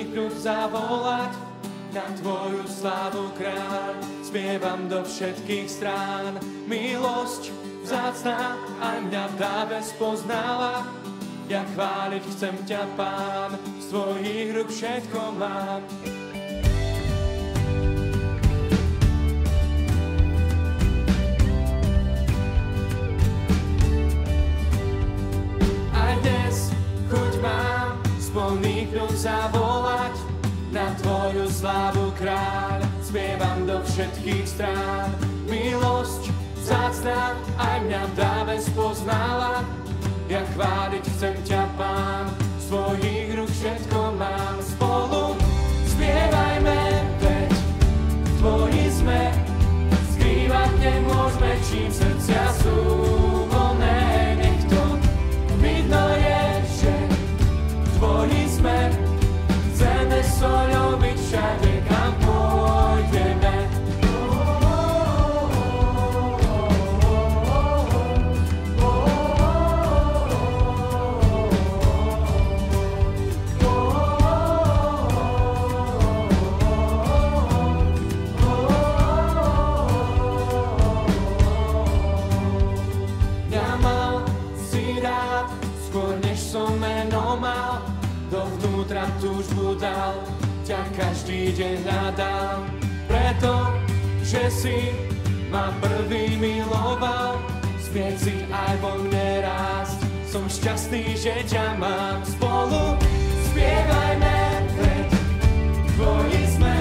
sponiknúť, zavolať na Tvoju slávu, kráľ. Spievam do všetkých strán, milosť vzácna aj mňa v dáve spoznala. Ja chváliť chcem ťa, Pán, z Tvojich rúk všetko mám. Aj dnes chuť mám sponiknúť, zavolať na Tvoju slávu, kráľ. Spievam do všetkých strán, milosť vzácna aj mňa v dáve spoznala. Ja chváliť chcem ťa, Pán, z Tvojich rúk všetko mám. Spolu spievajme, veď Tvoji sme, skrývať nemôžeme, čím srdcia sú voľné. Nech to vidno je, že Tvoji sme, chceme soľou byť všade, kam pôjdeme. Dovnútra túžbu dal, ťa každý deň hľadám. Preto, že si ma prvý miloval, smieť si aj vo mne rásť. Som šťastný, že ťa mám. Spolu spievajme, veď Tvoji sme,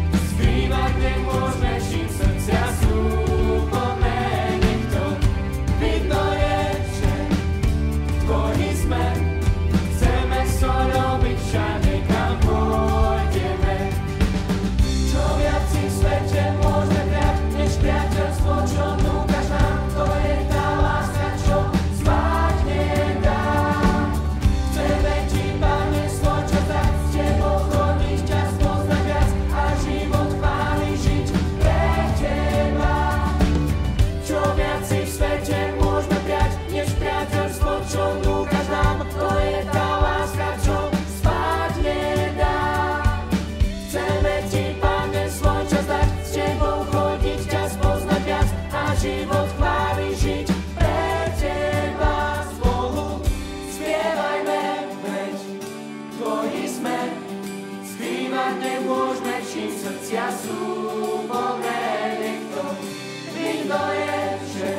skrývať nemôžeme, čím srdcia sú plné. Nech to vidno je, že Tvoji sme, soľou byť všade, kam pôjdeme. Čo viac si v svete môžeme prijať, než priateľstvo, čo núkaš nám, to je tá láska, čo spáť nedá. Chceme ti, Pane, svoj čas dať, s Tebou chodiť, ťa spoznať viac a život chváli žiť pre Teba. Čo viac si v svete môžeme prijať, než priateľstvo, čo núkaš nám, to je tá láska, čo spáť nedá. Chceme ti, Pane, svoj čas dať, s Tebou chodiť, ťa spoznať viac a život chváli žiť pre Teba. Spolu spievajme, veď Tvoji sme, skrývať nemôžeme, čím srdcia sú plné. Nech to vidno je, že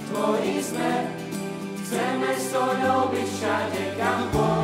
Tvoji sme, chceme soľou byť všade, kam pôjdeme.